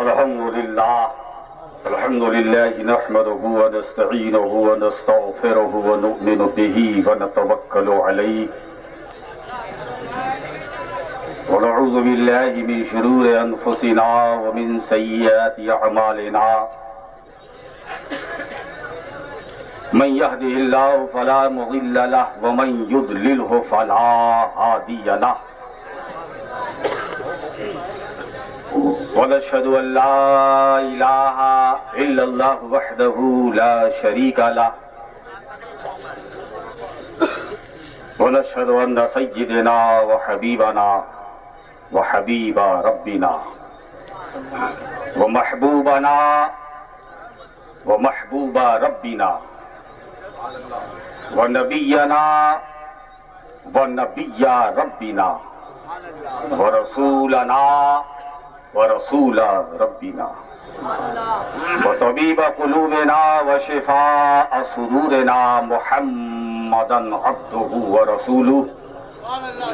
अल्हम्दुलिल्लाह नहमदुहु व नस्तईनुहु व नस्तगफिरुहु व नु'मिनु बिही व नतवक्कलु अलैहि व नऊज़ु बिल्लाहि मिन शुरूरि अनफुसिना व मिन सय्यिआति अअमालिना मन यहदिहिल्लाहु फला मुदिल्ल लहु व मन युद्लिलहु फला हादिय लहु वनशहदु अल्ला इलाहा इल्लल्लाहु वहदहु ला शरीका लहु वनशहदु अन्न सय्यिदना व हबीबना व हबीबा रब्बिना व महबूबा रब्बिना व नबिय्यना व नबिय्या रब्बिना व रसूलना व रसूला रब्बिना व तबीब कुलूबिना व शिफाअ सुदूरिना मुहम्मदन अब्दुहु व रसूलुहु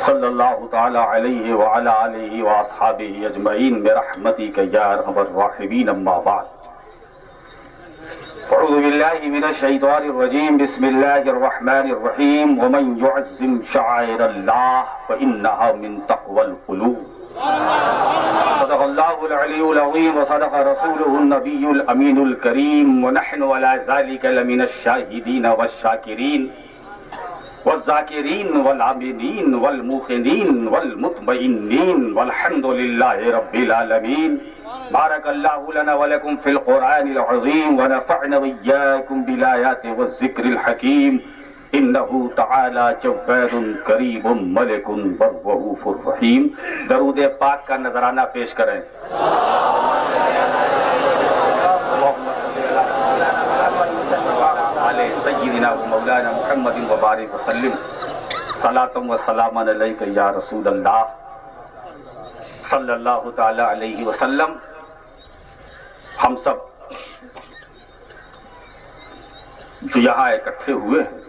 सल्लल्लाहु तआला अलैहि व अला आलिहि व अस्हाबिहि अजमईन बिरहमतिक या अरहमर राहिमीन अम्मा बाद अऊज़ु बिल्लाहि मिनश शैतानिर रजीम बिस्मिल्लाहिर रहमानिर रहीम व मन युअज़्ज़िम शआइरल्लाह फइन्नहा मिन तक़वल क़ुलूब सदक़ल्लाहुल अलियुल अज़ीम व सदक़ रसूलुहुन नबियुल अमीनुल करीम व नहनु अला ज़ालिका लमिनश शाहिदीन वश्शाकिरीन वज़्ज़ाकिरीन वल आमिनीन वल मुक़िनीन वल मुतमइन्नीन वल्हम्दुलिल्लाहि रब्बिल आलमीन। बारकल्लाहु लना व लकुम फिल क़ुरआनिल अज़ीम व नफ़अना व इय्याकुम बिल आयाति वज़ ज़िक्रिल हकीम इन्नहु तआला जव्वादुन करीमुन मलिकुन रऊफ़ुर रहीम। दरूद पाक का नजराना पेश करें। सय्यिदिना व मौलाना मुहम्मदिन व बारिक व सल्लिम सलातम व सलामन अलैका या रसूलल्लाह सल्लल्लाहु तआला अलैहि वसल्लम। हम सब जो यहाँ इकट्ठे हुए हैं,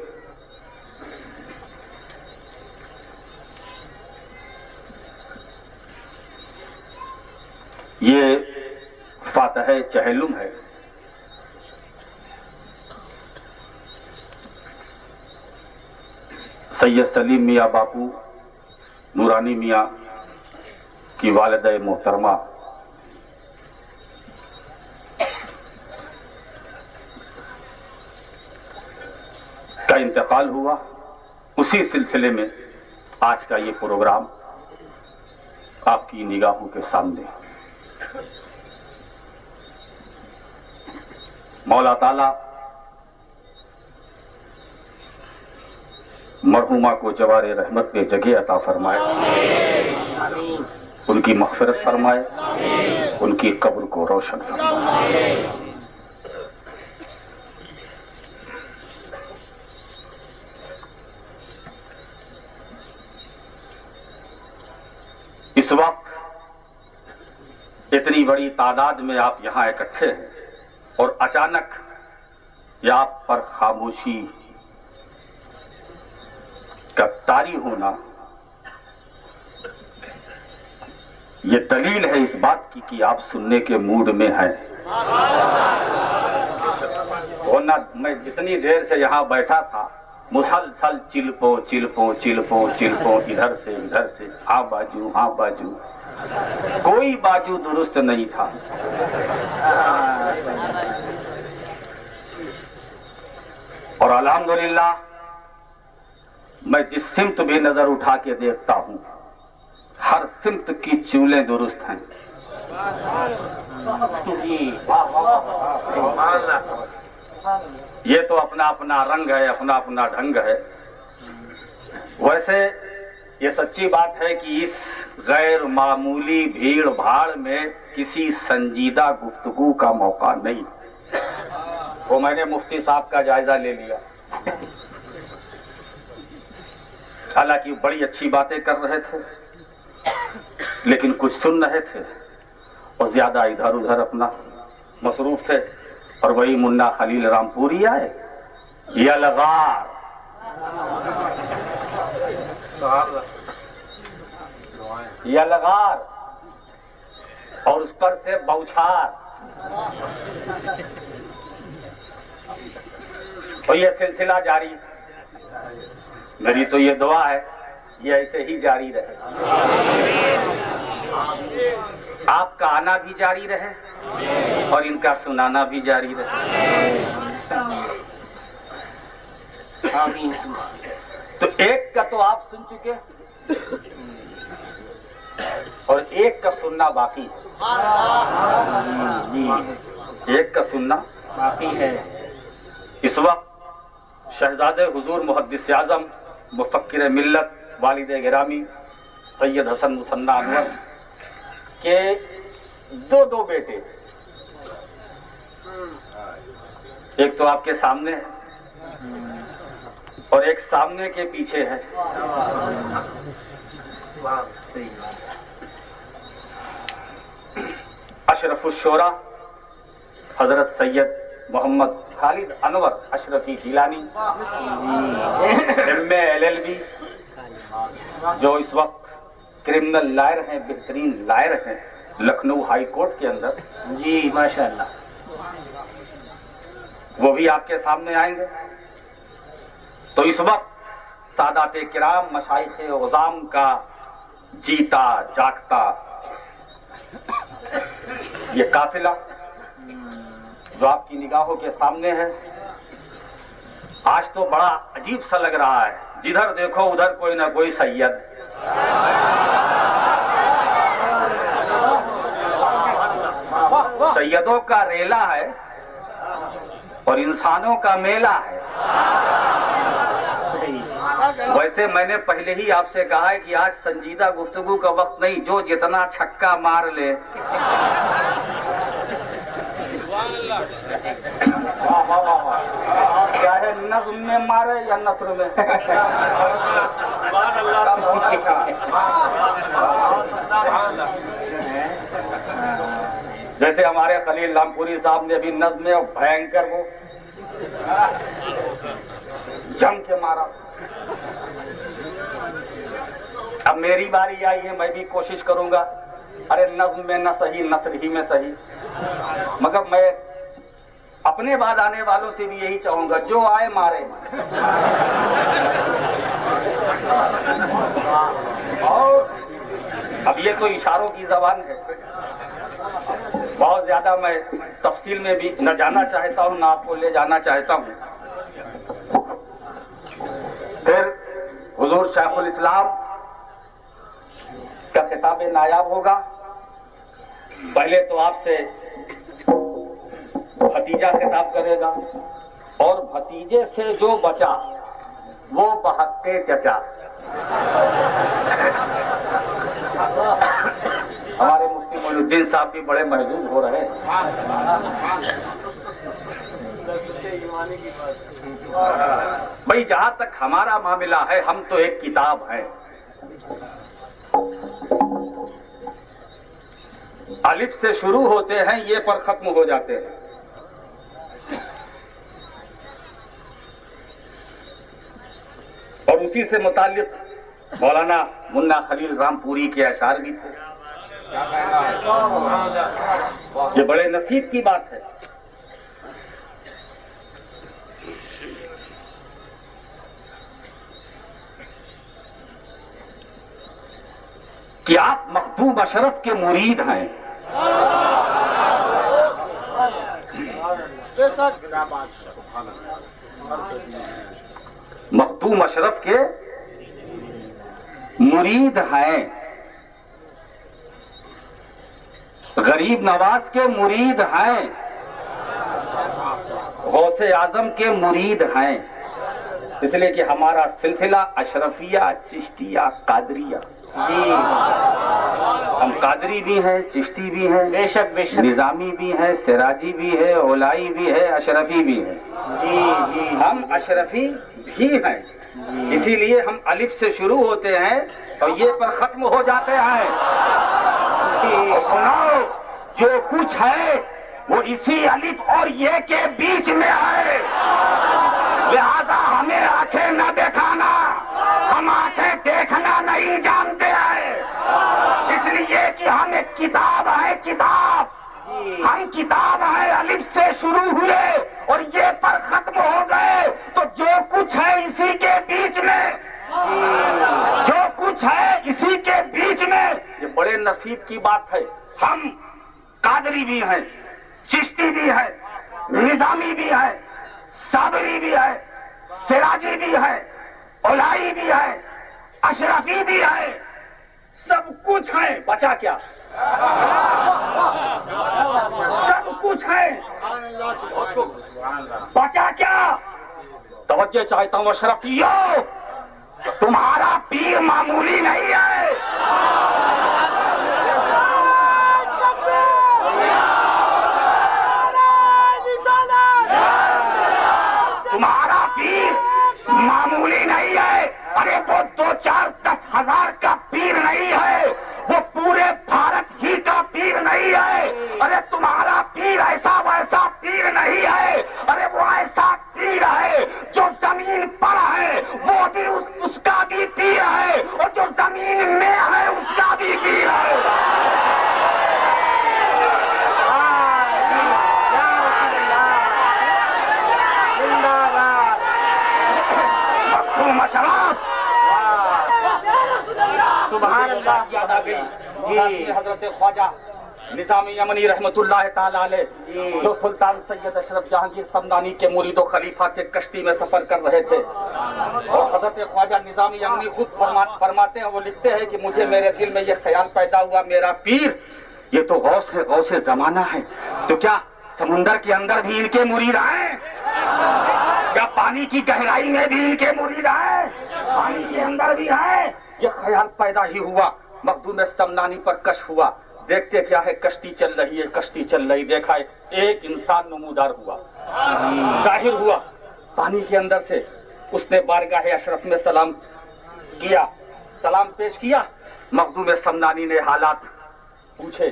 ये फातह चहलुम है। सैयद सलीम मियाँ बापू नूरानी मियाँ की वालिदा मोहतरमा का इंतकाल हुआ। उसी सिलसिले में आज का ये प्रोग्राम आपकी निगाहों के सामने। मौला ताला मरहुमा को जवारे रहमत पे जगह अता फरमाए, उनकी मग़फ़िरत फरमाए, उनकी कब्र को रोशन फरमाए। इस वक्त इतनी बड़ी तादाद में आप यहाँ इकट्ठे हैं और अचानक या आप पर खामोशी का तारी होना, ये दलील है इस बात की कि आप सुनने के मूड में हैं। वरना मैं जितनी देर से यहाँ बैठा था, मुसलसल चिल्पो चिल्पो चिल्पो चिल्पो, इधर से हाँ बाजू, कोई बाजू दुरुस्त नहीं था। और अल्हम्दुलिल्लाह मैं जिस सिमत भी नजर उठा के देखता हूँ, हर सिमत की चूलें दुरुस्त हैं। ये तो अपना अपना रंग है, अपना अपना ढंग है। वैसे ये सच्ची बात है कि इस गैर मामूली भीड़ भाड़ में किसी संजीदा गुफ्तगू का मौका नहीं। वो मैंने मुफ्ती साहब का जायजा ले लिया, हालांकि बड़ी अच्छी बातें कर रहे थे, लेकिन कुछ सुन रहे थे और ज्यादा इधर उधर अपना मसरूफ थे। और वही मुन्ना खलील रामपुरी आए, यलगार और उस पर से बौछार। और ये सिलसिला जारी, मेरी तो ये दुआ है ये ऐसे ही जारी रहे, आपका आना भी जारी रहे और इनका सुनाना भी जारी रहे। तो एक का तो आप सुन चुके और एक का सुनना बाकी है। एक का सुनना बाकी है। इस वक्त शहजादे हुजूर मुहद्दिस आज़म मुफक्किर मिल्लत वालिद गिरामी सैयद हसन मुसन्ना अनवर के दो बेटे, एक तो आपके सामने है और एक सामने के पीछे है। अशरफुश शोरा हजरत सैयद मोहम्मद खालिद अनवर अशरफी जिलानी एमए LLB, जो इस वक्त क्रिमिनल लॉयर हैं, बेहतरीन लॉयर हैं लखनऊ हाई कोर्ट के अंदर। जी माशाअल्लाह, वो भी आपके सामने आएंगे। तो इस वक्त सादाते किराम मशाइखे उज़ाम का जीता जागता ये काफिला जो आपकी निगाहों के सामने है, आज तो बड़ा अजीब सा लग रहा है। जिधर देखो उधर कोई ना कोई सैयद, सैयदों का रेला है और इंसानों का मेला है। वैसे मैंने पहले ही आपसे कहा है कि आज संजीदा गुफ्तगू का वक्त नहीं, जो जितना छक्का मार ले। क्या है, नज़्म में मारे या नस्र में? जैसे हमारे खलील रामपुरी साहब ने भी नज़्म में भयंकर वो जम के मारा। अब मेरी बारी आई है, मैं भी कोशिश करूंगा। अरे नज़्म में न सही नस्र ही में सही, मगर मैं अपने बाद आने वालों से भी यही चाहूंगा, जो आए मारे। और अब ये तो इशारों की जबान है, बहुत ज्यादा मैं तफसील में भी न जाना चाहता हूँ, ना आपको ले जाना चाहता हूँ। फिर हुजूर शेखुल इस्लाम का खिताब नायाब होगा। पहले तो आपसे भतीजा खिताब करेगा और भतीजे से जो बचा वो बहक्के चचा। हमारे मुफ्ती मोइनुद्दीन साहब भी बड़े महजूज हो रहे हैं। भाई जहां तक हमारा मामला है, हम तो एक किताब है, अलिफ से शुरू होते हैं, ये पर खत्म हो जाते हैं। और उसी से मुताल्लिक मौलाना मुन्ना खलील रामपुरी के अशार भी थे। ये बड़े नसीब की बात है कि आप मखदूम अशरफ के मुरीद हैं। मखदूम अशरफ के मुरीद हैं, गरीब नवाज के मुरीद हैं, गौसे आजम के मुरीद हैं। इसलिए कि हमारा सिलसिला अशरफिया, चिश्तिया, कादरिया। जी, हम कादरी भी हैं, चिश्ती भी हैं, बेशक बेशक, निजामी भी हैं, सिराजी भी है, ओलाई भी है, अशरफी भी है। जी जी, हम अशरफी भी हैं। इसीलिए हम अलिफ से शुरू होते हैं और ये पर खत्म हो जाते हैं। और सुनाओ, जो कुछ है वो इसी अलिफ और ये के बीच में है। लिहाजा हमें आंखें न दिखाना, हम आंखें देखना नहीं जानते हैं। इसलिए कि हम एक किताब है, किताब, हम किताब है, अलिफ से शुरू हुए और ये पर खत्म हो गए। तो जो कुछ है इसी के बीच में, जो कुछ है इसी के बीच में। ये बड़े नसीब की बात है। हम कादरी भी हैं, चिश्ती भी है, निजामी भी है, साबरी भी है, सिराजी भी है, ओलाई भी है, अशरफी भी है, सब कुछ है। बचा क्या? सब कुछ है, बचा क्या? तवज्जो चाहता हूं अशरफियों, तुम्हारा पीर मामूली नहीं है। तुम्हारा पीर मामूली नहीं है। अरे वो 2, 4, 10 हजार का पीर नहीं है, वो पूरे भारत ही का पीर नहीं है। अरे तुम्हारा पीर ऐसा वैसा पीर नहीं है। अरे वो ऐसा पीर है जो जमीन पर है वो भी उसका भी पीर है, और जो जमीन में है उसका भी पीर है। मशरफ सुभान अल्लाह याद आ गई। हजरत ख्वाजा निजामी यमनी रहमतुल्लाह ताला अलैह जो सुल्तान सैयद अशरफ जहांगीर समदानी के मुरीदो खलीफा के कश्ती में सफर कर रहे थे, और हजरत ख्वाजा निजामी यमनी खुद फरमाते हैं, वो लिखते हैं कि मुझे मेरे दिल में ये ख्याल पैदा हुआ, मेरा पीर ये तो गौस है, गौसे जमाना है। तो क्या समुंदर के अंदर भी इनके मुरीद आए? क्या पानी की गहराई में भी इनके मुरीद आए? पानी के अंदर भी है। ये ख्याल पैदा ही हुआ, मखदूम समदानी पर कश हुआ। देखते क्या है, कश्ती चल रही है, कश्ती चल रही, देखा एक इंसान नमूदार हुआ, जाहिर हुआ पानी के अंदर से। उसने बारगाह अशरफ में सलाम किया, सलाम पेश किया। मखदूम समदानी ने हालात पूछे,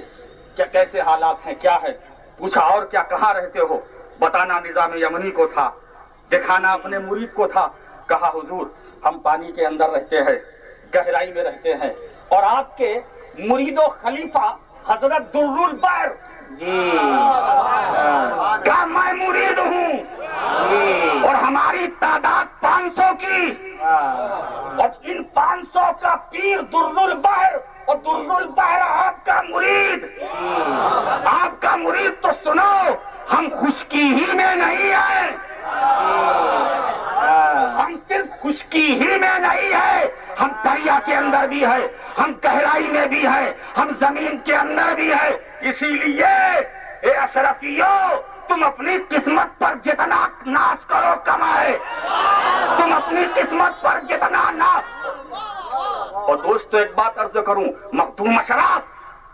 क्या कैसे हालात हैं, क्या है? पूछा और क्या, कहाँ रहते हो? बताना निजाम यमनी को था, दिखाना अपने मुरीद को था। कहा हुजूर हम पानी के अंदर रहते हैं, गहराई में रहते हैं, और आपके मुरीदो खलीफा हजरत दुर्रुल बहर का मैं मुरीद हूँ, और हमारी तादाद 500 की, और इन 500 का पीर दुर्रुल बहर, और दुर्रुल बहर आपका मुरीद। आपका मुरीद तो सुनो, हम खुशकी ही में नहीं है, हम सिर्फ खुशकी ही में नहीं है, हम दरिया के अंदर भी है, हम गहराई में भी है, हम जमीन के अंदर भी है। इसीलिए ए अशरफियों, तुम अपनी किस्मत पर जितना नाश करो कम है, तुम अपनी किस्मत पर जितना ना। और दोस्तों एक बात अर्ज करूं, मखदूम अशरफ,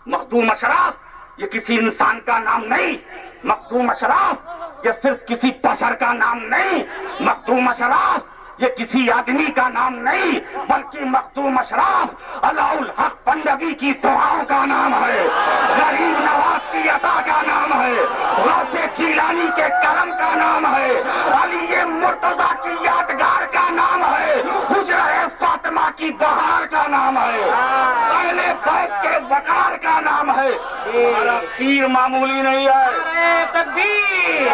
मखदूम अशरफ ये किसी इंसान का नाम नहीं, मखदूम अशरफ ये सिर्फ किसी बशर का नाम नहीं, मखदूम अशरफ ये किसी आदमी का नाम नहीं, बल्कि मखदूम अशरफ अलाउल हक पंडवी की दुआओं का नाम है, गरीब नवाज की अता का नाम है, गौसे जिलानी के करम का नाम है, अली मुर्तजा की यादगार का नाम है, हुजरा फातिमा की बहार का नाम है, अहले बैत के वकार का नाम है। पीर मामूली नहीं है। तकबीर,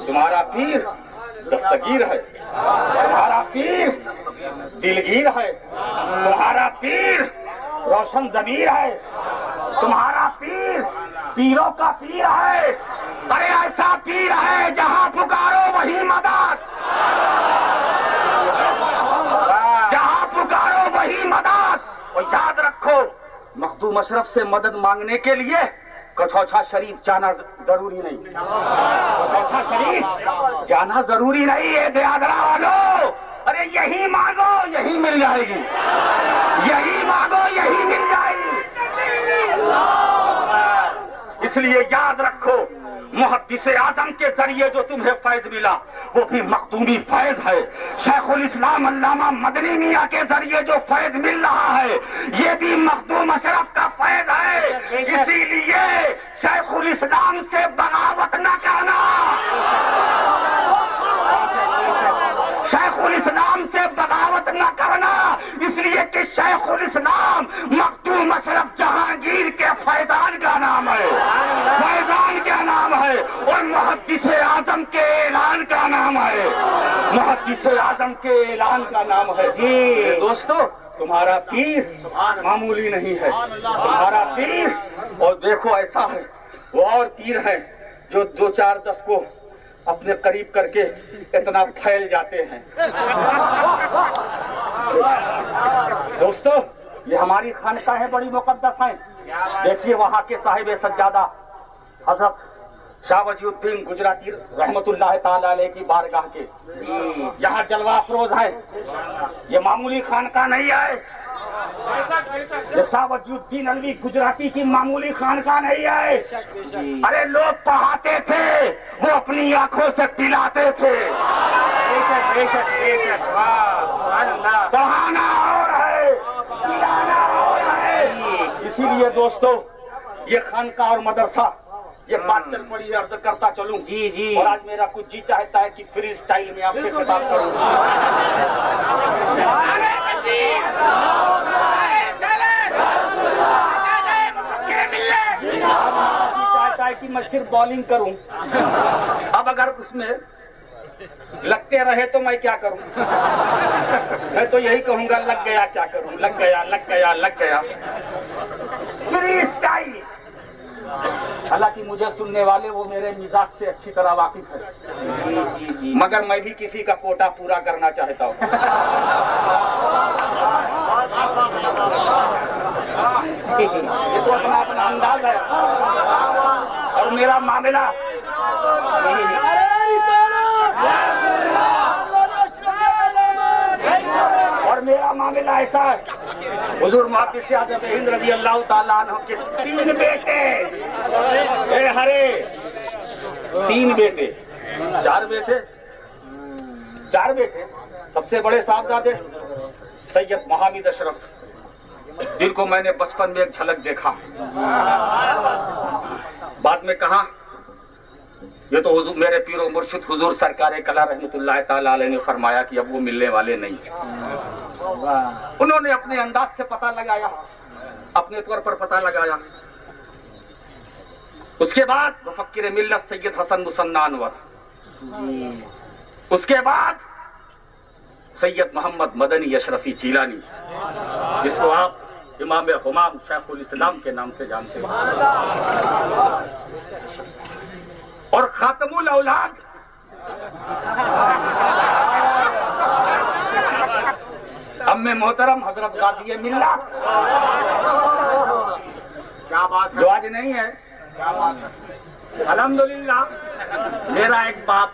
तुम्हारा पीर दस्तगीर है, तुम्हारा पीर दिलगीर है, तुम्हारा पीर रोशन ज़मीर है, तुम्हारा पीर पीरों का पीर है। अरे ऐसा पीर है जहां पुकारो वही मदद, जहां पुकारो वही मदद। और याद रखो, मखदूम अशरफ से मदद मांगने के लिए कछौछा शरीफ जाना जरूरी नहीं, कछौछा शरीफ जाना जरूरी नहीं है देहादरा वालों। अरे यही मांगो यही मिल जाएगी, यही मांगो यही मिल जाएगी। इसलिए याद रखो, मुहद्दिस आजम के जरिए जो तुम्हें फैज मिला वो भी मखदूमी फैज है। शेखुल इस्लाम अल्लामा मदनी मियां के जरिए जो फैज मिल रहा है ये भी मखदूम अशरफ का फैज है। इसीलिए शेखुल इस्लाम से बगावत न करना। शेखुल इस्लाम से बगावत न करना, इसलिए कि शेखुल इस्लाम मखदूम अशरफ जहांगीर के फैजान का नाम है, फैजान का नाम है, और मुहद्दिस आजम के ऐलान का नाम है, मुहद्दिस आजम के ऐलान का नाम है। जी दोस्तों, तुम्हारा पीर मामूली नहीं है, तुम्हारा पीर, और देखो ऐसा है वो और पीर है जो 2-4-10 को अपने करीब करके इतना फैल जाते हैं। दोस्तों, ये हमारी खानका है, बड़ी मुकद्दस है। देखिए वहाँ के साहिब सज्जादा हजरत शाह वजीउद्दीन गुजराती रहमतुल्लाह ताला अलैह की बारगाह के यहाँ जलवा अफरोज है। ये मामूली खानका नहीं है, ये शाह वजीउद्दीन अलवी गुजराती की मामूली खानका नहीं है। अरे लोग पढ़ाते थे, वो अपनी आंखों से पिलाते थे। पढ़ाना और है, पिलाना और है। इसीलिए दोस्तों, ये खानका और मदरसा, ये बात चल पड़ी है, अर्ज करता चलूं। जी जी। और आज मेरा कुछ जी चाहता है कि फ्री स्टाइल में आपसे खिताब करूं। चाहता है कि मैं सिर्फ बॉलिंग करूं। अब अगर उसमें लगते रहे तो मैं क्या करूं? मैं तो यही कहूंगा, लग गया क्या करूं, लग गया लग गया लग गया। Free style. हालांकि मुझे सुनने वाले वो मेरे मिजाज से अच्छी तरह वाकिफ है, मगर मैं भी किसी का कोटा पूरा करना चाहता हूँ। ये तो अपना अपना अंदाज है, और मेरा मामला ऐसा है। हुजूर मुहद्दिस आज़म हिंद रज़ी अल्लाह ताला अन्हु के 3 बेटे, हरे 3 बेटे, 4 बेटे, 4 बेटे। सबसे बड़े साहबजादे सैयद मोहम्मद अशरफ, जिनको मैंने बचपन में एक झलक देखा, बाद में कहा ये तो हुजूर मेरे पीरो मुर्शिद हुजूर सरकार कला रहमतुल्लाह ताला अलैह ने फरमाया कि अब वो मिलने वाले नहीं। उन्होंने अपने अंदाज से पता लगाया, अपने तौर पर पता लगाया। उसके बाद मुफक्किर मिल्लत सैयद हसन मुसन्ना अनवर, उसके बाद सैयद मोहम्मद मदनी अशरफी चीलानी, जिसको आप इमाम हुमाम शेखुल इस्लाम के नाम से जानते हैं, और खातमुल औलाद अम्मे मोहतरम हजरत गाजी मिल्ला, क्या बात, जो आज नहीं है। अल्हम्दुलिल्लाह, मेरा एक बाप,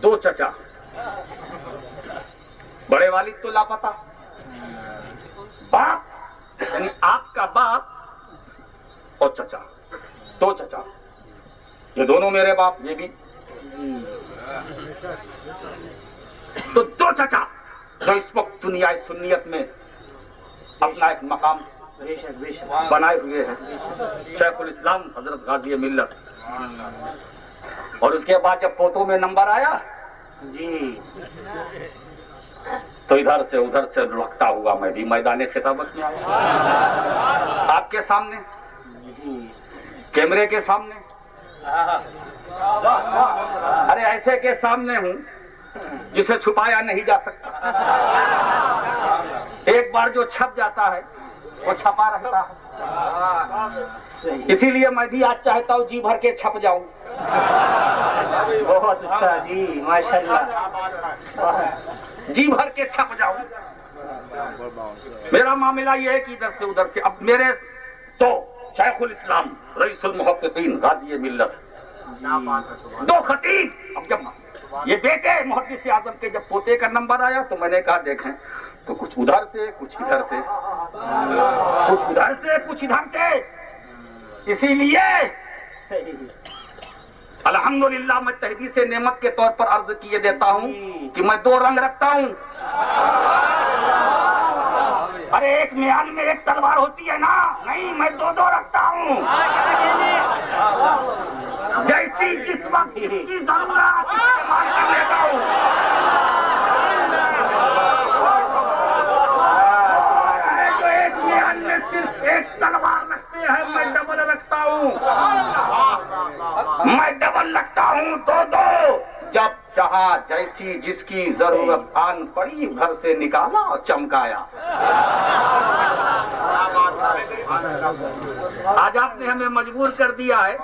2 चचा, बड़े वालिद तो लापता, बाप यानी आपका बाप और चचा, 2 चचा, ये दोनों मेरे बाप, ये भी। तो 2 चचा जो इस वक्त दुनिया सुन्नियत में अपना एक मकाम बनाए हुए हैं, शेखुल इस्लाम हजरत गाजी मिल्लत। और उसके बाद जब पोतों में नंबर आया जी, तो इधर से उधर से लुढ़कता हुआ मैं भी मैदान खिताबत में आया, आपके सामने, कैमरे के सामने, अरे ऐसे के सामने हूं जिसे छुपाया नहीं जा सकता। एक बार जो छप जाता है वो छपा रहता है, इसीलिए मैं भी आज चाहता हूँ जी भर के छप जाऊं। बहुत अच्छा जी, माशाल्लाह, जी भर के छप जाऊं। मेरा मामला ये है कि इधर से उधर से, अब मेरे तो शेखुल इस्लाम रईसुल मुहक्किकीन गाजी मिल्लत, 2 खतीब। अब जब ये बेटे मुहद्दिस आज़म के जब पोते का नंबर आया तो मैंने कहा देखें, तो कुछ उधर से कुछ इधर से, कुछ उधर से कुछ इधर से, इसीलिए अल्हम्दुलिल्लाह मैं तहदीस नेमत के तौर पर अर्ज किए देता हूँ कि मैं 2 रंग रखता हूँ। अरे एक म्यान में एक तलवार होती है ना, नहीं, मैं 2-2 रखता हूँ। जैसी जिस वक्त की जरूरत कर लेता हूँ। जो एक मियान में सिर्फ एक तलवार रखते हैं, मैं डबल रखता हूँ। मैं डबल रखता हूँ, दो। जब चाहा जैसी जिसकी जरूरत आन पड़ी, घर से निकाला और चमकाया। आज आपने हमें मजबूर कर दिया है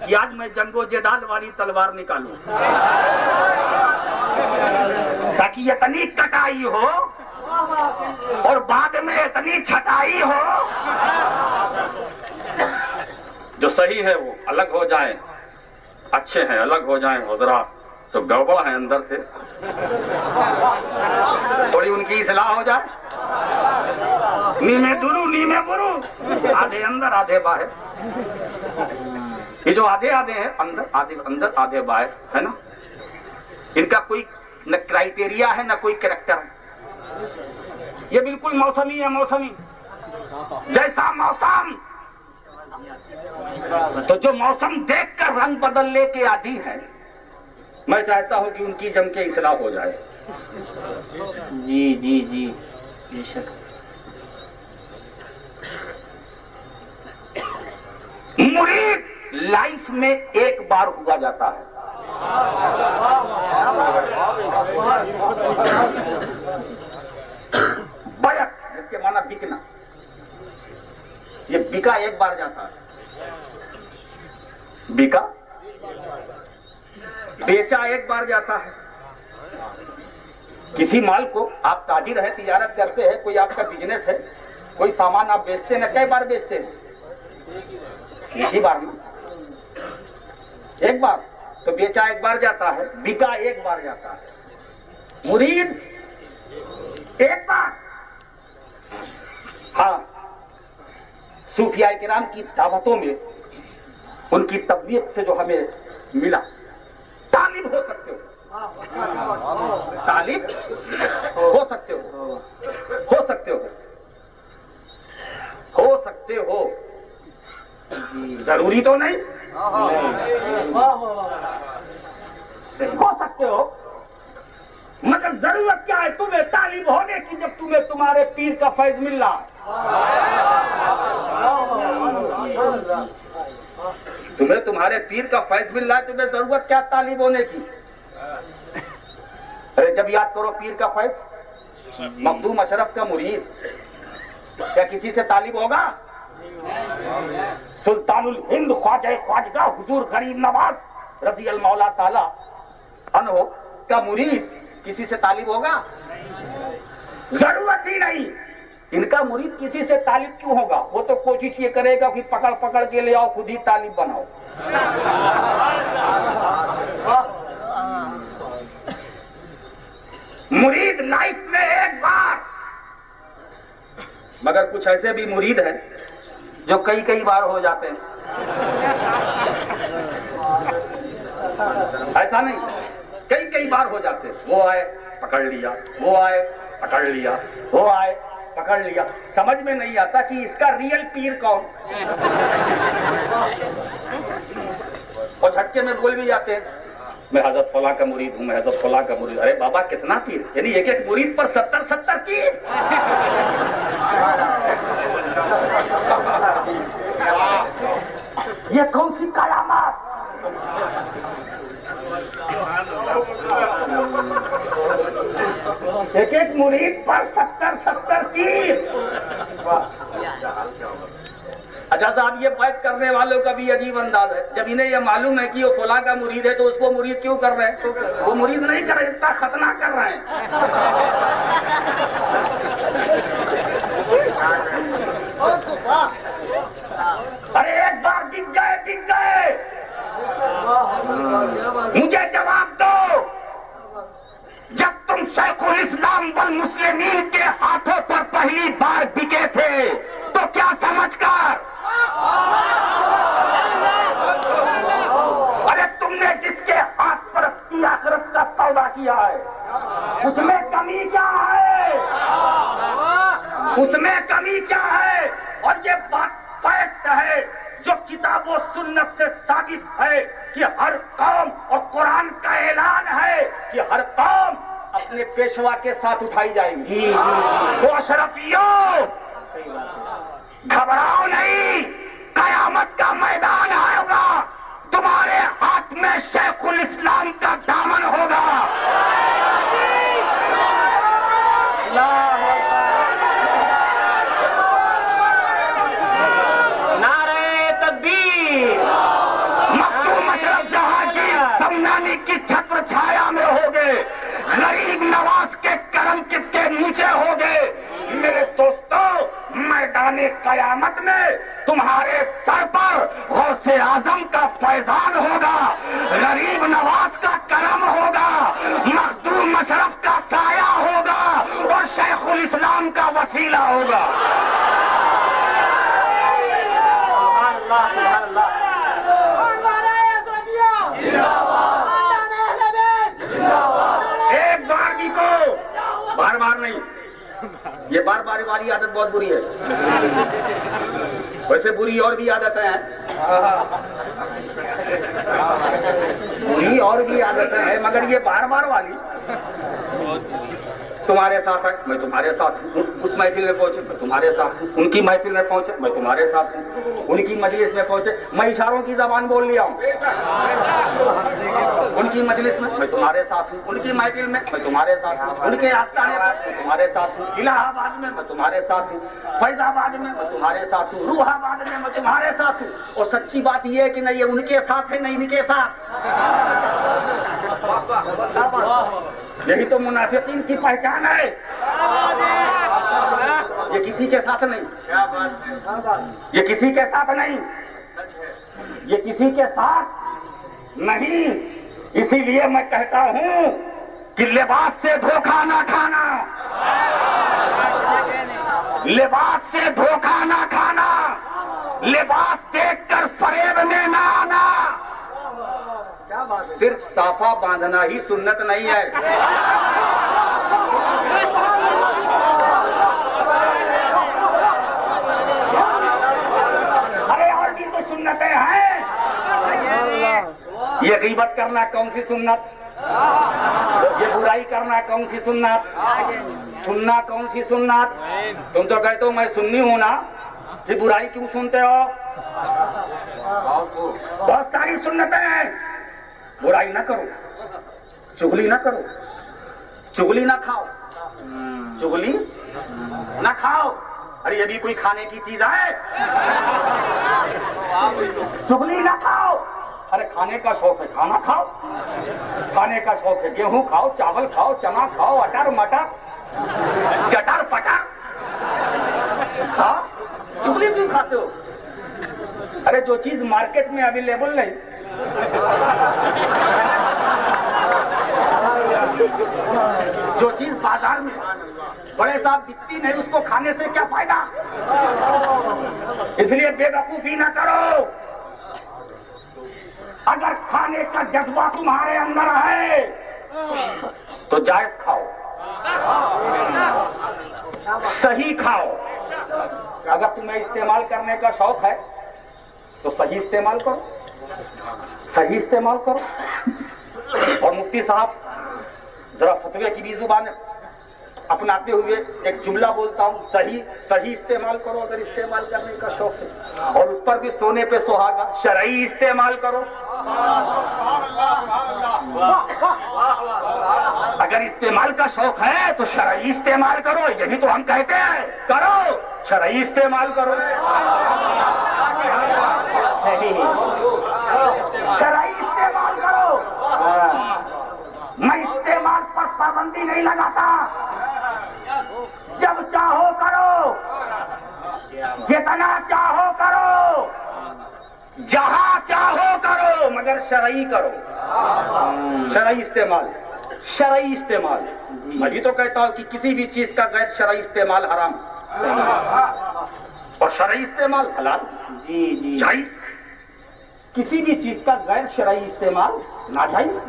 कि आज मैं जंगो जदाल वाली तलवार निकालूं, ताकि इतनी कटाई हो और बाद में इतनी छटाई हो, जो सही है वो अलग हो जाए, अच्छे हैं अलग हो जाएं, और जरा जो गड़बड़ है अंदर से थोड़ी उनकी इस्लाह हो जाए। नीमे दुरू नीमे बुरू, आधे अंदर आधे बाहर। ये जो आधे हैं अंदर आधे बाहर है ना, इनका कोई न क्राइटेरिया है न कोई कैरेक्टर है। ये बिल्कुल मौसमी है, मौसमी जैसा मौसम। तो जो मौसम देखकर रंग बदलने के आदी है, मैं चाहता हूं कि उनकी जम के इस्लाह हो जाए। जी बेशक। मुरीद लाइफ में एक बार हुआ जाता है। बैक जिसके माना बिकना, ये बिका एक बार जाता है। बिका, बेचा एक बार जाता है। किसी माल को आप ताजिर है, तिजारत करते हैं, कोई आपका बिजनेस है, कोई सामान आप बेचते हैं ना, कई बार बेचते हैं? एक ही बार ना, एक बार। तो बेचा एक बार जाता है, बिका एक बार जाता है। मुरीद एक बार। हाँ, सूफियाए किराम की दावतों में, उनकी तबलीग से जो हमें मिला, तालिब हो सकते हो, तालिब हो सकते हो, जरूरी तो नहीं, हो सकते हो। मतलब जरूरत क्या है तुम्हें तालिब होने की, जब तुम्हें तुम्हारे पीर का फैज मिल रहा है। तुम्हें तुम्हारे पीर का फैज मिल रहा है, तुम्हें जरूरत क्या तालिब होने की? अरे जब याद करो पीर का फैज, मखदूम अशरफ का मुरीद, क्या किसी से तालिब होगा? सुल्तानुल हिंद ख्वाजा ख्वाजगा हुजूर गरीब नवाज रज़ी अल मौला ताला अन्हो का मुरीद किसी से तालिब होगा? जरूरत ही नहीं। इनका मुरीद किसी से तालिब क्यों होगा? वो तो कोशिश ये करेगा कि पकड़ के ले आओ, खुद ही तालिब बनाओ। मुरीद लाइफ में एक बार, मगर कुछ ऐसे भी मुरीद हैं जो कई बार हो जाते हैं। ऐसा नहीं, कई बार हो जाते हैं। वो आए पकड़ लिया, वो आए पकड़ लिया, वो आए पकड़ लिया। समझ में नहीं आता कि इसका रियल पीर कौन। और झटके में बोल भी जाते हैं, मैं हजरत फला का मुरीद हूँ, मैं हजरत फला का मुरीद। अरे बाबा कितना पीर, यानी एक मुरीद पर 70 पीर। ये कौन सी कयामत? एक मुरीद पर 70 पीर। अच्छा साहब, ये बैत करने वालों का भी अजीब अंदाज है। जब इन्हें ये मालूम है कि वो फला का मुरीद है, तो उसको मुरीद क्यों कर रहे हैं? वो मुरीद नहीं कर रहे, इतना खतना कर रहे हैं। अरे एक बार दिख गए। मुझे जवाब दो, जब तुम शेखुल इस्लाम वल मुस्लिमीन के हाथों पर पहली बार बिके थे, तो क्या समझकर? अरे तुमने जिसके हाथ पर अपनी आखिरत का सौदा किया है, उसमें कमी क्या है? उसमें कमी क्या है? और ये बात फैक्ट है, जो किताब और सुन्नत से साबित है कि हर कौम, और कुरान का ऐलान है कि हर कौम अपने पेशवा के साथ उठाई जाएगी। तो अशरफियों, घबराओ नहीं, कयामत का मैदान आएगा, तुम्हारे हाथ में शेखुल इस्लाम का दामन होगा। नारे तकबीर। मखदूम अशरफ जहां की समनानी की छत्र छाया में होगे, गरीब नवाज के करम के नीचे होगे। मेरे दोस्तों, मैदाने कयामत में तुम्हारे सर पर गौसे आजम का फैजान होगा, गरीब नवाज का करम होगा, मखदूम अशरफ का साया होगा और शेखुल इस्लाम का वसीला होगा। एक बार भी को बार बार नहीं, ये बार बार वाली आदत बहुत बुरी है। वैसे बुरी और भी आदतें हैं, बुरी और भी आदतें हैं, मगर ये बार बार वाली, तुम्हारे साथ है मैं तुम्हारे साथ हूँ, उस महफिल में पहुंचे मैं तुम्हारे साथ हूँ, उनकी महफिल में पहुंचे मैं तुम्हारे साथ हूँ, उनकी मजलिस में पहुंचे, मैं इशारों की जबान बोल लिया हूँ, उनकी मजलिस में मैं तुम्हारे साथ हूँ, उनकी महफिल में मैं तुम्हारे साथ हूँ, उनके आस्थाने में मैं तुम्हारे साथ हूँ, इलाहाबाद में मैं तुम्हारे साथ हूँ, फैजाबाद में मैं तुम्हारे साथ हूँ, रूहाबाद में मैं तुम्हारे साथ हूँ। और सच्ची बात यह है कि नहीं ये उनके साथ है, नहीं इनके साथ। यही तो मुनाफिकीन की पहचान है, ये किसी के साथ नहीं, ये किसी के साथ नहीं, ये किसी के साथ नहीं। इसीलिए मैं कहता हूं कि लिबास से धोखा ना खाना, लिबास से धोखा ना खाना, लिबास देखकर फरेब में ना आना। सिर्फ साफा बांधना ही सुन्नत नहीं है। अरे और भी तो सुन्नतें हैं। ये गीबत करना कौन सी सुन्नत, ये बुराई करना कौन सी सुन्नत, सुनना कौन सी सुन्नत। तुम तो कहते हो मैं सुन्नी हूं ना, फिर बुराई क्यों सुनते हो? बहुत सारी सुन्नतें हैं। बुराई ना करो, चुगली ना करो, चुगली ना खाओ, चुगली ना खाओ। अरे ये भी कोई खाने की चीज है? चुगली ना खाओ। अरे खाने का शौक है, खाना खाओ, खाने का शौक है, गेहूं खाओ, चावल खाओ, चना खाओ, अटर मटर, चटर पटर खाओ, चुगली क्यों खाते हो? अरे जो चीज मार्केट में अवेलेबल नहीं, जो चीज बाजार में बड़े साहब बिकती नहीं, उसको खाने से क्या फायदा? इसलिए बेवकूफी ना करो। अगर खाने का जज्बा तुम्हारे अंदर है तो जायज खाओ, सही खाओ। अगर तुम्हें इस्तेमाल करने का शौक है तो सही इस्तेमाल करो, सही इस्तेमाल करो। और मुफ्ती साहब जरा फतवे की भी जुबान अपनाते हुए एक जुमला बोलता हूँ, सही सही इस्तेमाल करो अगर इस्तेमाल करने का शौक है, और उस पर भी सोने पे सुहागा, शरई इस्तेमाल करो। अगर इस्तेमाल का शौक है तो शरई इस्तेमाल करो, यही तो हम कहते हैं, करो शरई इस्तेमाल करो, शरई इस्तेमाल करो। मैं इस्तेमाल पर पाबंदी नहीं लगाता, जब चाहो करो, जितना चाहो करो, जहां चाहो करो, मगर शरई करो, शरई इस्तेमाल, शरई इस्तेमाल। मैं भी तो कहता हूं कि किसी भी चीज का गैर शरई इस्तेमाल हराम और शरई इस्तेमाल हलाल, जी जायज। किसी भी चीज का गैर शरई इस्तेमाल नाजायज,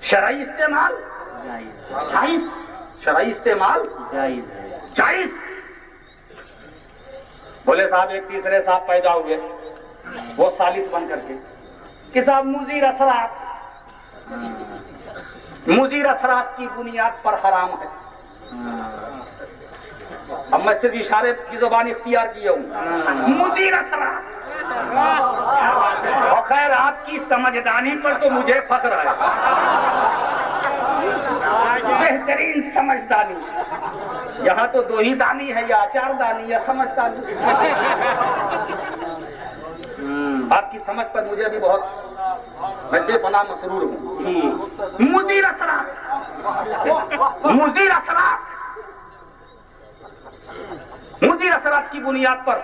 शरई इस्तेमाल जायज, शरई इस्तेमाल जायज। बोले साहब एक तीसरे साहब पैदा हुए, वो सालिस बन करके कि साहब मुजीर असरात की बुनियाद पर हराम है। अब मैं सिर्फ इशारे की जुबान इख्तियार किया हूँ, मुजीर असरात। और खैर आपकी समझदानी पर तो मुझे फख्र है, बेहतरीन समझदानी। यहाँ तो दो ही दानी है, या चार दानी या समझदानी। आपकी समझ पर मुझे भी बहुत, मैं बेपनाह मसरूर हूँ। मुजीर असरात, मुजीर असरात, मुजीर असरात की बुनियाद पर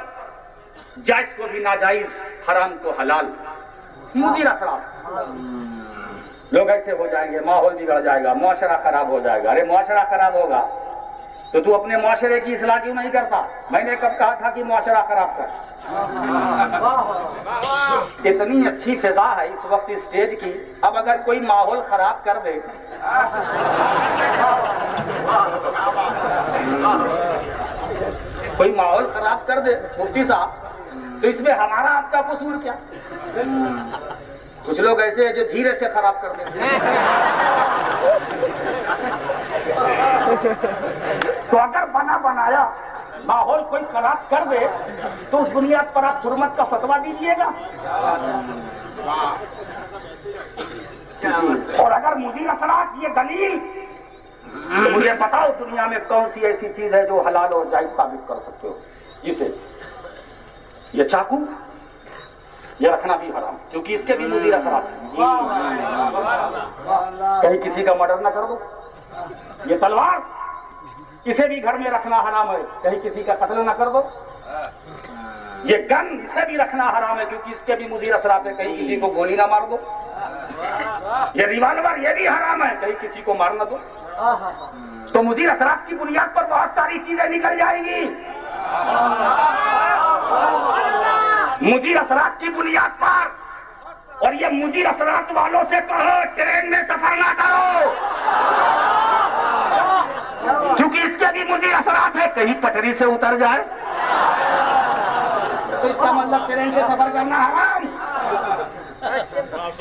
जायज को भी नाजायज, हराम को हलाल। मुजीर असरात, लोग ऐसे हो जाएंगे, माहौल बिगड़ जाएगा, मुआशरा खराब हो जाएगा। अरे मुआशरा खराब होगा तो तू अपने मुआशरे की इस्लाह क्यों नहीं करता? मैंने कब कहा था कि मुआशरा खराब कर? इतनी अच्छी फिजा है इस वक्त स्टेज की, अब अगर कोई माहौल खराब कर दे, कोई माहौल खराब कर दे मुफ्ती साहब, तो इसमें हमारा आपका कसूर क्या? कुछ लोग ऐसे हैं जो धीरे से खराब कर देते हैं। तो अगर बना बनाया माहौल कोई खराब कर दे तो उस बुनियाद पर आप हुर्मत का फतवा दीजिएगा। और अगर मुझे असरात ये दलील, तो मुझे बताओ दुनिया में कौन सी ऐसी चीज है जो हलाल और जायज साबित कर सकते हो? जिसे ये चाकू, ये रखना भी हराम, क्योंकि इसके भी मुजीर असरात हैं। कहीं किसी का मर्डर ना कर दो। ये तलवार, इसे भी घर में रखना हराम है, कहीं किसी का कत्ल ना कर दो। ये गन, इसे भी रखना हराम है, क्योंकि इसके भी मुजीर असरात है, कहीं किसी को गोली ना मार दो। ये रिवाल्वर, ये भी हराम है, कहीं किसी को मार ना दो। तो मुजीर असरात की बुनियाद पर बहुत सारी चीजें निकल जाएंगी। मुजीर असरात की बुनियाद पर, और ये मुजीर असरात वालों से कहो ट्रेन में सफर ना करो, क्योंकि इसके भी मुजीर असरात है, कहीं पटरी से उतर जाए तो इसका मतलब ट्रेन से सफर करना हराम।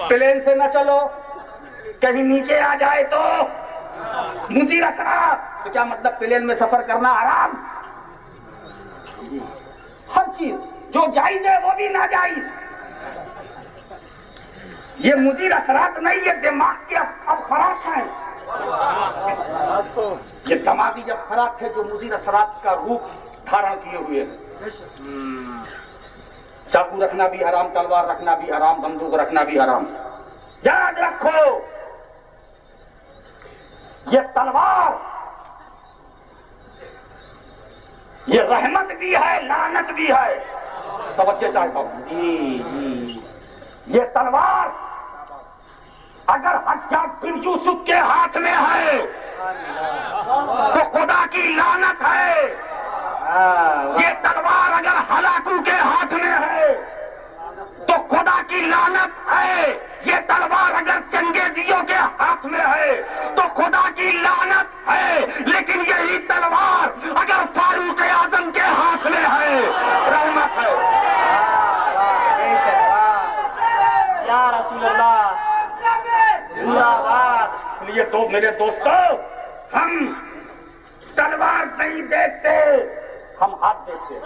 प्लेन से न चलो, कहीं नीचे आ जाए तो मुजीर असरात, तो क्या मतलब प्लेन में सफर करना हराम? हर चीज जो जायज है वो भी नाजायज। ये मुजीर असरात नहीं, ये दिमाग के अवखरात हैं। ये दिमागी अवखरात है जो मुजीर असरात का रूप धारण किए हुए हैं। चाकू रखना भी हराम, तलवार रखना भी हराम, बंदूक रखना भी हराम। याद रखो, ये तलवार, ये रहमत भी है, लानत भी है। समझे चाहता हूं जी। ये तलवार अगर हज्जाज बिन यूसुफ के हाथ में है तो खुदा की लानत है। ये तलवार अगर हलाकू के हाथ में है तो खुदा की लानत है। ये तलवार अगर चंगेजियों के हाथ में है तो खुदा की लानत है। लेकिन यही तलवार अगर फारूक आजम के हाथ में है, रहमत है। या रसूलल्लाह, इसलिए तो मेरे दोस्तों, हम तलवार नहीं देखते, हम हाथ देखते हैं।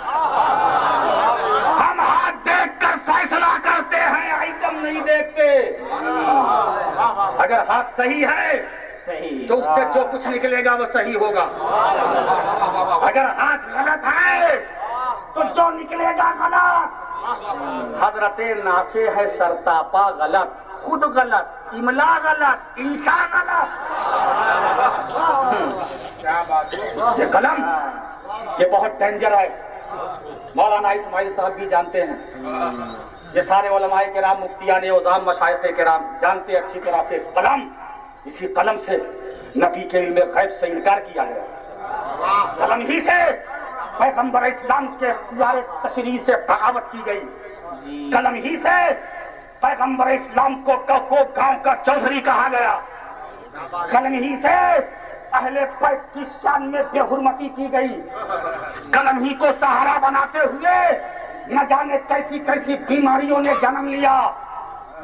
हम हाथ देखकर फैसला करते हैं, आइटम नहीं देखते। अगर हाथ सही है तो उससे जो कुछ निकलेगा वो सही होगा। अगर हाथ गलत है तो जो निकलेगा गलत। हजरते नासे है सरतापा गलत, खुद गलत, इमला गलत, इंशा गलत। ये कलम, ये बहुत डेंजर है। मौलाना इस्माइल साहब भी जानते हैं, ये सारे उलमाए किराम, मुफ्तियान उज़ाम, मशाइख़ किराम जानते अच्छी तरह से। कलम, इसी कलम से नबी के इल्म गैब से इनकार किया गया। कलम ही से पैगंबर इस्लाम के इख्तियार तशरीह से बगावत की गई। कलम ही से पैगंबर इस्लाम को गांव का चौधरी कहा गया। कलम ही से अहले बैत की शान में बेहुरमती की गई। कलम ही को सहारा बनाते हुए न जाने कैसी कैसी बीमारियों ने जन्म लिया।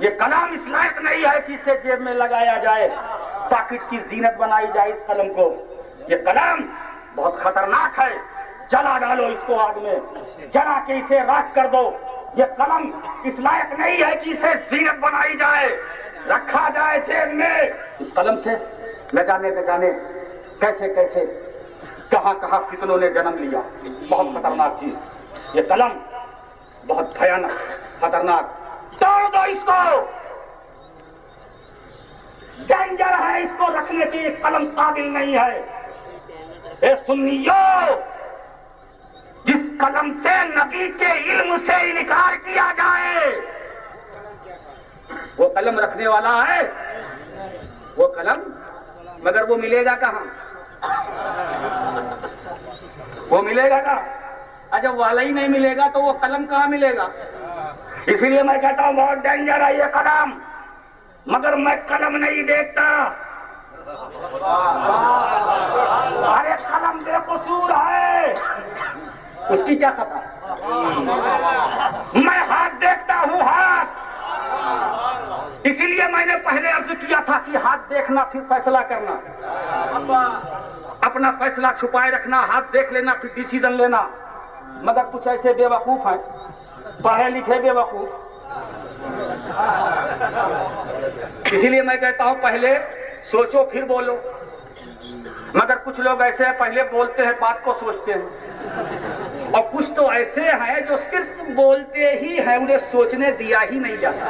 ये कलाम इस लायक नहीं है कि इसे जेब में लगाया जाए, पॉकेट की जीनत बनाई जाए इस कलम को। ये कलाम बहुत खतरनाक है, जला डालो इसको आग में, जला के इसे राख कर दो। ये कलम इस लायक नहीं है कि इसे जीनत बनाई जाए, रखा जाए जेब में। इस कलम से न जाने कैसे कैसे कहां कहां फितनों ने जन्म लिया। बहुत खतरनाक चीज ये कलम, बहुत भयानक खतरनाक। तोड़ दो इसको, डेंजर है, इसको रखने की कलम काबिल नहीं है। ए सुन्नियों, जिस कलम से नबी के इल्म से इनकार किया जाए वो कलम रखने वाला है, वो कलम, मगर वो मिलेगा कहां? वो मिलेगा कहां? जब वाला ही नहीं मिलेगा तो वो कलम कहां मिलेगा? इसीलिए मैं कहता हूं बहुत डेंजर है ये कलम, मगर मैं कलम नहीं देखता। अरे कलम बेकसूर है, उसकी क्या खता? मैं हाथ देखता हूं, हाथ। इसीलिए मैंने पहले अर्ज किया था कि हाथ देखना फिर फैसला करना, अपना फैसला छुपाए रखना, हाथ देख लेना फिर डिसीजन लेना। मगर कुछ ऐसे बेवकूफ हैं, पढ़े लिखे बेवकूफ। इसीलिए मैं कहता हूं पहले सोचो फिर बोलो। मगर कुछ लोग ऐसे हैं, पहले बोलते हैं बात को सोचते हैं, और कुछ तो ऐसे हैं जो सिर्फ बोलते ही हैं, उन्हें सोचने दिया ही नहीं जाता।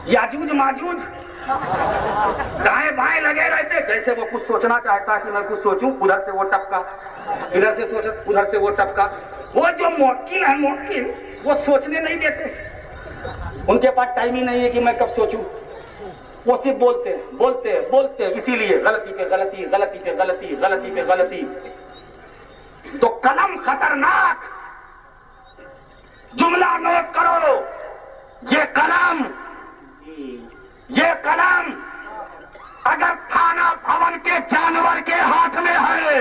याजूज माजूज दाएं बाएं लगे रहते, जैसे वो कुछ सोचना चाहता कि मैं कुछ सोचूं, उधर से वो टपका, इधर से सोचा, उधर से वो टपका। वो जो मौकिल है, मौकिल, वो सोचने नहीं देते। उनके पास टाइम ही नहीं है कि मैं कब सोचूं, वो सिर्फ बोलते। इसीलिए गलती पे गलती, गलती पे गलती, गलती पे गलती। तो कलम खतरनाक, जुमला नोट करो। ये कलम अगर थाना भवन के जानवर के हाथ में है,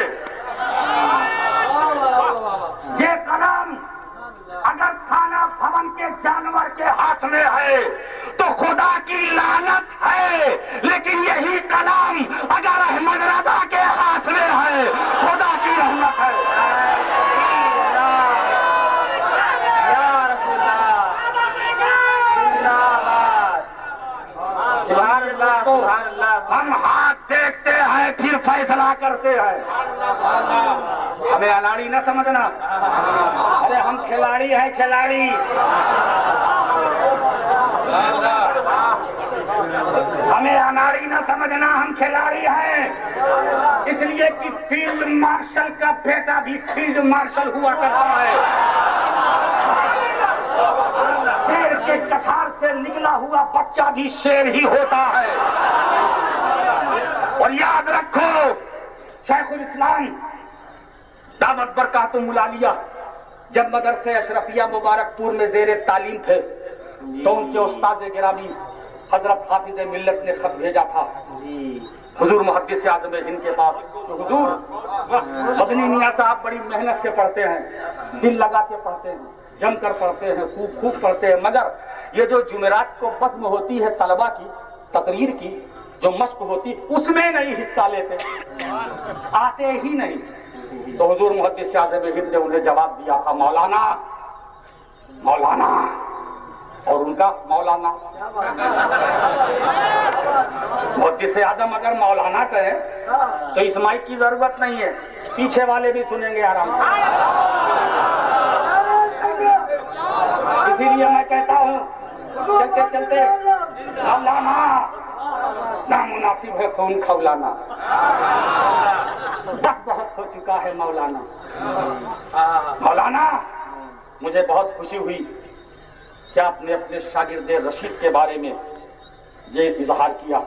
ये कलम अगर थाना भवन के जानवर के हाथ में है तो खुदा की लानत है। लेकिन यही कलम अगर अहमद रजा के हाथ में है, खुदा की रहमत है। हम हाथ देखते हैं फिर फैसला करते हैं। हमें अनाड़ी न समझना, अरे हम खिलाड़ी हैं, खिलाड़ी। हमें अनाड़ी न समझना, हम खिलाड़ी हैं। इसलिए कि फील्ड मार्शल का बेटा भी फील्ड मार्शल हुआ करता है। शेर के कछार से निकला हुआ बच्चा भी शेर ही होता है। और याद रखो, शेखुल इस्लाम दामद बरकातुहू मुलालिया जब मदरसे अशरफिया मुबारकपुर में जेर तालीम थे तो उनके उस्ताद गिरामी हजरत हाफिज मिल्लत ने खत भेजा था हुजूर मुहद्दिस आज़म हिंद के पास। तो हुजूर मदनी मियां साहब बड़ी मेहनत से पढ़ते हैं, दिल लगा के पढ़ते हैं, जमकर पढ़ते हैं, खूब पढ़ते हैं। मगर ये जो जुमेरात को बज़्म होती है तलबा की, तकरीर की जो मश्क होती, उसमें नहीं हिस्सा लेते, आते ही नहीं। तो हुजूर मुहद्दिस आज़म हिंद ने उन्हें जवाब दिया था, मौलाना, मौलाना, और उनका मौलाना। मुहद्दिस आज़म अगर मौलाना कहे तो इस माइक की जरूरत नहीं है, पीछे वाले भी सुनेंगे आराम से। इसीलिए मैं कहता हूँ चलते चलते मौलाना नामुनासिब है खून खौलाना, बस बहुत हो चुका है मौलाना। मौलाना, मुझे बहुत खुशी हुई कि आपने अपने शागिर्द रशीद के बारे में ये इजहार किया।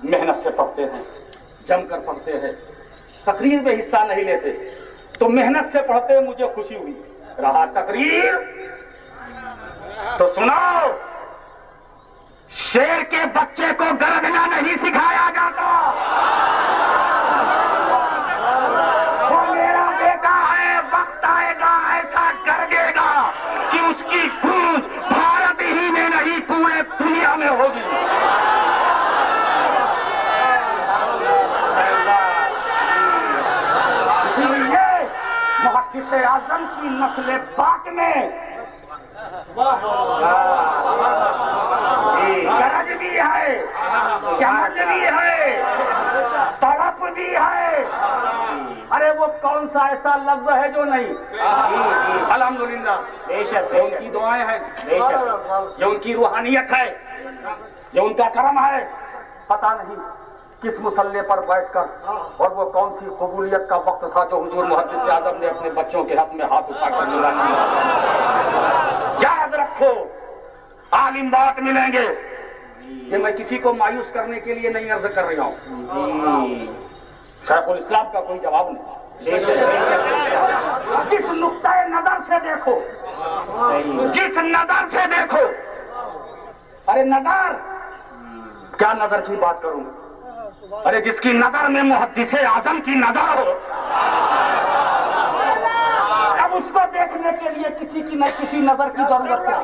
मेहनत से पढ़ते हैं, जमकर पढ़ते हैं, तकरीर में हिस्सा नहीं लेते, तो मेहनत से पढ़ते मुझे खुशी हुई। रहा तकरीर तो सुनाओ, शेर के बच्चे को गरजना नहीं सिखाया जाता। वो मेरा बेटा है, वक्त आएगा ऐसा कर मुहद्दिस आजम की नस्ल पाक में गरज भी है, चमक भी है, तड़प भी है। अरे वो कौन सा ऐसा लफ्ज है जो नहीं? अल्हम्दुलिल्लाह, बेशक ये उनकी दुआएं हैं, बेशक ये उनकी रूहानियत है, ये उनका करम है। पता नहीं किस मुसल्ले पर बैठकर और वो कौन सी कबूलियत का वक्त था जो हुजूर मुहद्दिस आजम ने अपने बच्चों के हाथ में हाथ उठाकर मिला दिया। याद रखो, आलिम बात मिलेंगे। ये मैं किसी को मायूस करने के लिए नहीं अर्ज कर रहा हूँ। शैखुल इस्लाम का कोई जवाब नहीं। जिस नुक्ताए नजर से देखो, जिस नजर से देखो, अरे नजर, क्या नजर की बात करूं? अरे जिसकी नजर में मुहद्दिस आजम की नजर हो, अब उसको देखने के लिए किसी की न किसी नजर की जरूरत है।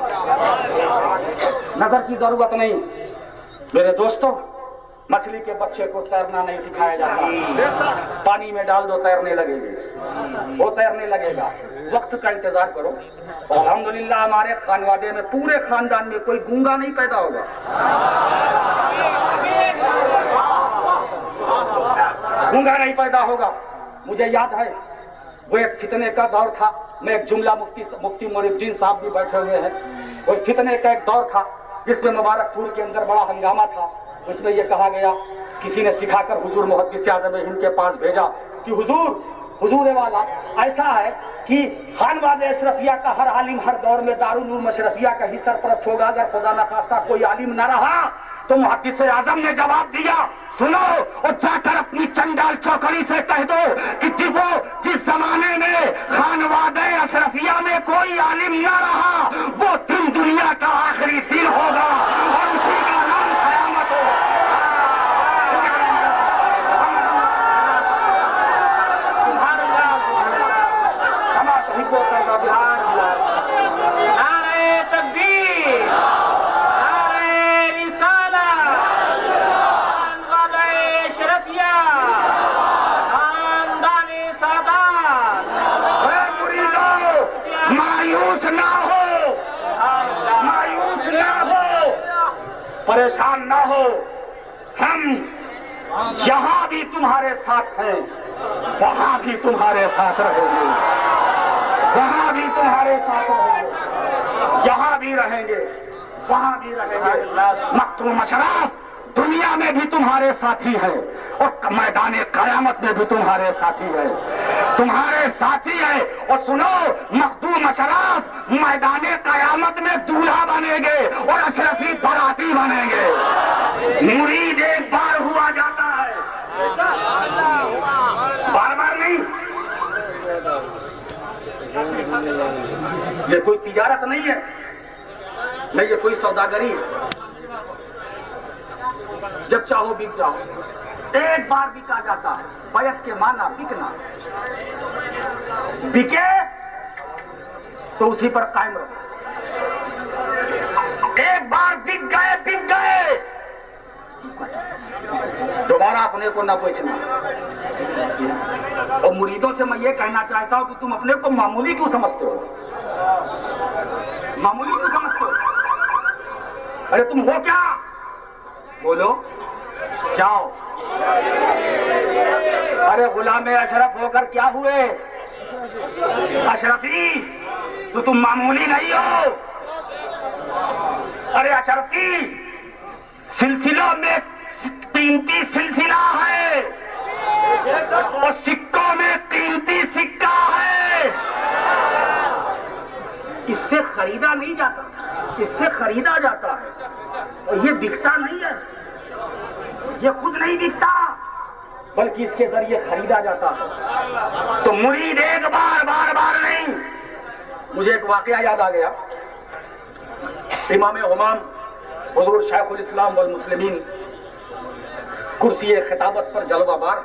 नजर की जरूरत नहीं। मेरे दोस्तों, मछली के बच्चे को तैरना नहीं सिखाया जाता। पानी में डाल दो, तैरने लगेगी, वो तैरने लगेगा। वक्त का इंतजार करो। अल्हम्दुलिल्लाह हमारे खानवादे में, पूरे खानदान में कोई गूंगा नहीं पैदा होगा। गूंगा नहीं पैदा होगा। मुझे याद है वो एक फितने का दौर था। मैं एक जुमला मुफ्ती मुरीद्दीन साहब भी बैठे हुए हैं। वो फितने का एक दौर था जिसमें मुबारकपुर के अंदर बड़ा हंगामा था। उसमें यह कहा गया, किसी ने सिखाकर हुजूर मुहद्दिस आज़म हिंद के पास भेजा कि हुजूर वाला ऐसा है कि खानवादे अशरफिया का हर आलिम हर दौर में दारुल उलूम अशरफिया का ही सरपरस्त होगा। अगर खुदा न खास्ता कोई आलिम न रहा तो मुहद्दिस आज़म ने जवाब दिया, सुनो और जाकर अपनी चंडाल चौकड़ी से कह दो कि जिस जमाने में खानवादे अशरफिया में कोई आलिम न रहा, वो दिन दुनिया का आखिरी दिन होगा और उसी का नाम कयामत होगा। नारे तकबीर, नारे रिसालत, खानवादे अशरफिया, खानदाने सादात। मुरीदों, मायूस ना हो, मायूस ना हो, परेशान ना हो। हम यहाँ भी तुम्हारे साथ हैं, वहाँ भी तुम्हारे साथ रहेंगे, वहाँ भी तुम्हारे साथ रहेंगे, यहाँ भी रहेंगे, वहाँ भी रहेंगे। मखदूम अशराफ दुनिया में भी तुम्हारे साथी है और मैदाने कयामत में भी तुम्हारे साथी है, तुम्हारे साथी है। और सुनो, मखदूम अशराफ मैदाने कयामत में दूल्हा बनेंगे और अशरफी बराती बनेंगे। मुरीद एक बार हुआ जाता है, बार बार नहीं। ये कोई तिजारत नहीं है, नहीं ये कोई सौदागरी है। जब चाहो बिक जाओ, एक बार बिका जाता है। बैत के माना बिकना, बिके तो उसी पर कायम रहो। एक बार बिक गए दोबारा अपने को न बेचना। और मुरीदों से मैं ये कहना चाहता हूं कि तुम अपने को मामूली क्यों समझते हो? मामूली क्यों समझते हो? अरे तुम हो क्या? बोलो क्या हो? अरे गुलाम अशरफ होकर क्या हुए? अशरफी तो तुम मामूली नहीं हो। अरे अशरफी सिलसिलों में कीमती सिलसिला है और सिक्कों में कीमती सिक्का है। इससे खरीदा नहीं जाता, इससे खरीदा जाता है और ये बिकता नहीं है, ये खुद नहीं बिकता बल्कि इसके जरिए खरीदा जाता है। तो मुरीद एक बार बार नहीं। मुझे एक वाकया याद आ गया। इमाम हुमाम हुजूर शेखुल इस्लाम वल मुस्लिमीन कुर्सी खिताबत पर जलवाबार